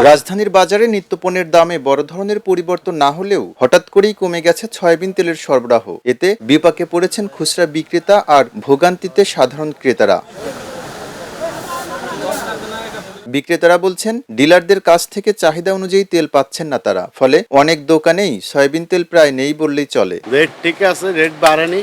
রাজধানীর বাজারে নিত্যপণ্যের দামে বড় ধরনের পরিবর্তন না হলেও হঠাৎ করেই কমে গেছে সয়াবিন তেলের সরবরাহ। এতে বিপাকে পড়েছেন খুচরা বিক্রেতা আর ভোগান্তিতে সাধারণ ক্রেতারা। বিক্রেতারা বলছেন, ডিলারদের কাছ থেকে চাহিদা অনুযায়ী তেল পাচ্ছেন না তারা, ফলে অনেক দোকানেই সয়াবিন তেল প্রায় নেই বললেই চলে। রেট ঠিক আছে, রেট বাড়েনি,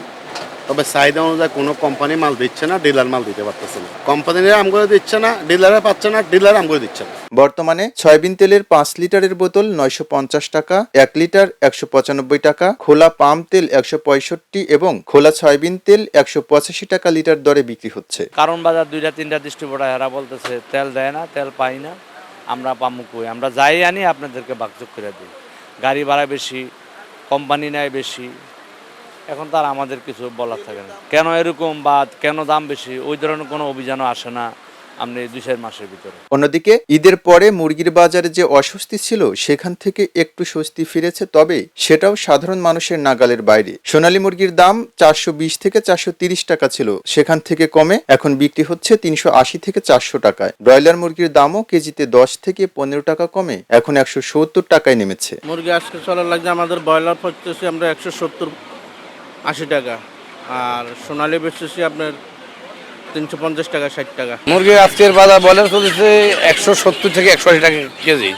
তবে চাহিদা অনুযায়ী কোনো কোম্পানি মাল দিচ্ছে না, ডিলার মাল দিতে পারতেছে না। কোম্পানিরা আমগুলো দিচ্ছে না, ডিলাররা পাচ্ছে না, ডিলার আমগুলো দিচ্ছে না। বর্তমানে সয়াবিন তেলের 5 লিটারের বোতল 950 টাকা, 1 লিটার 195 টাকা, খোলা পাম তেল 165 এবং খোলা সয়াবিন তেল 185 টাকা লিটার দরে বিক্রি হচ্ছে। কারণ বাজার 2-3টা ডিস্ট্রিবিউটর এরা বলতেছে তেল দেয় না, তেল পাই না, আমরা পামু কই, আমরা যাই আনি আপনাদেরকে ভাগযোগ করে দিই। গাড়ি ভাড়া বেশি, কোম্পানি নেয় বেশি, এখন তার আমাদের কিছু বলার থাকে না। কেন এরকম বা কেন দাম বেশি, ওই ধরনের কোনো অভিযানও আসে না আপনি 2-4 মাসের ভিতরে। অন্যদিকে ঈদের পরে মুরগির বাজারে যে অস্বস্তি ছিল সেখান থেকে একটু স্বস্তি ফিরেছে, তবে সেটাও সাধারণ মানুষের নাগালের বাইরে। সোনালী মুরগির দাম 420 থেকে 430 টাকা ছিল, সেখান থেকে কমে এখন বিক্রি হচ্ছে 380 থেকে 400 টাকায়। ব্রয়লার মুরগির দামও কেজিতে 10 থেকে 15 টাকা কমে এখন 170 টাকায় নেমেছে। মুরগি আজকে চলার লাগছে আমাদের ব্রয়লার পড়তেছে আমরা 170-80 টাকা, আর সোনালী বেচতেছি আপনার 350 টাকা 60 টাকা। মুরগি আজকের বাজার ব্রয়লার চলেছে 170 থেকে 180 টাকা কেজি।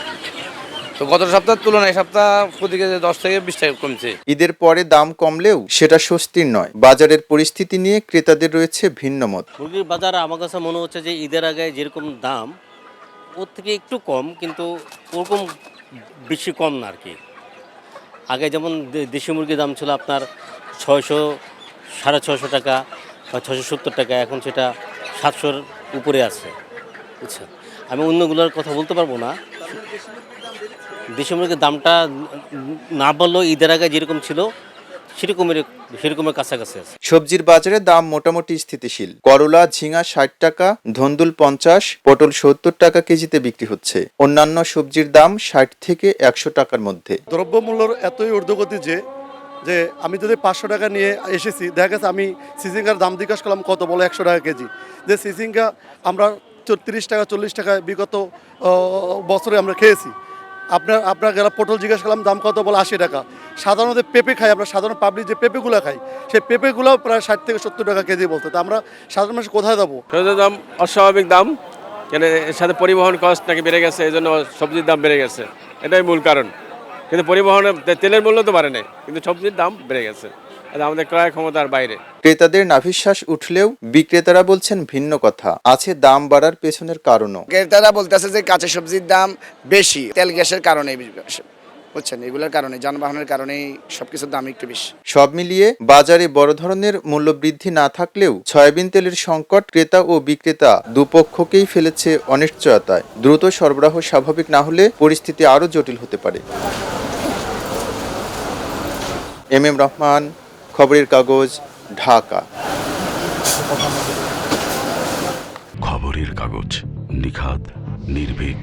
তো গত সপ্তাহের তুলনায় সপ্তাহ প্রতি কেজি 10 থেকে 20 টাকা কমছে। ঈদের পরে দাম কমলেও সেটা স্বস্তির নয়। বাজারের পরিস্থিতি নিয়ে ক্রেতাদের রয়েছে ভিন্ন মত। মুরগির বাজারে আমার কাছে মনে হচ্ছে যে ঈদের আগে যেরকম দাম ওর থেকে একটু কম, কিন্তু ওরকম বেশি কম না আর কি। আগে যেমন দেশি মুরগির দাম ছিল আপনার 600-650 টাকা বা 670 টাকা, এখন সেটা 700-র উপরে আছে, বুঝছেন। আমি অন্যগুলোর কথা বলতে পারবো না। দেশি মুরগির দামটা না বললেও ঈদের আগে যেরকম ছিল সেরকমের কাছাকাছি আছে। সবজির বাজারে দাম মোটামুটি স্থিতিশীল। করলা, ঝিঙা 60 টাকা, ধন্দুল 50, পটল 70 টাকা কেজিতে বিক্রি হচ্ছে। অন্যান্য সবজির দাম 60 থেকে 100 টাকার মধ্যে। দ্রব্যমূল্যর এতই ঊর্ধ্বগতি যে আমি যদি 500 টাকা নিয়ে এসেছি, দেখা গেছে আমি সিজিঙ্গার দাম জিজ্ঞাসা করলাম কত, বলে 100 টাকা কেজি। যে সিজিঙ্গা আমরা 30 টাকা 40 টাকায় বিগত বছরে আমরা খেয়েছি। আপনার গেলা পটল জিজ্ঞাসা করলাম দাম কত, বলে 80 টাকা। সাধারণত পেঁপে খাই আমরা, সাধারণ পাবলিক যে পেঁপেগুলো খাই, সেই পেঁপেগুলোও প্রায় 60 থেকে 70 টাকা কেজি বলতে। তো আমরা সাধারণ মানুষ কোথায় যাবো? সবজির দাম অস্বাভাবিক দাম, কেন এর সাথে পরিবহন কস্ট নাকি বেড়ে গেছে, এই জন্য সবজির দাম বেড়ে গেছে, এটাই মূল কারণ। কিন্তু পরিবহনে তেলের মূল্য তো বাড়ে নাই, কিন্তু সবজির দাম বেড়ে গেছে, আমাদের ক্রয় ক্ষমতার বাইরে। ক্রেতাদের নাভিশ্বাস উঠলেও বিক্রেতারা বলছেন ভিন্ন কথা। আছে দাম বাড়ার পেছনের কারণও। ক্রেতারা বলতেছে যে কাঁচা সবজির দাম বেশি, তেল গ্যাসের কারণে, বুঝছেন, এগুলোর কারণে, যানবাহনের কারণেই সবকিছুর দাম একটু বেশি। সব মিলিয়ে বাজারে বড় ধরনের মূল্য বৃদ্ধি না থাকলেও সয়াবিন তেলের সংকট ক্রেতা ও বিক্রেতা দুপক্ষকেই ফেলেছে অনিশ্চয়তায়। দ্রুত সরবরাহ স্বাভাবিক না হলে পরিস্থিতি আরও জটিল হতে পারে। এম রহমান, খবরের কাগজ, ঢাকা। খবরের কাগজ, নিখাদ, নির্ভীক,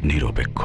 নিরপেক্ষ।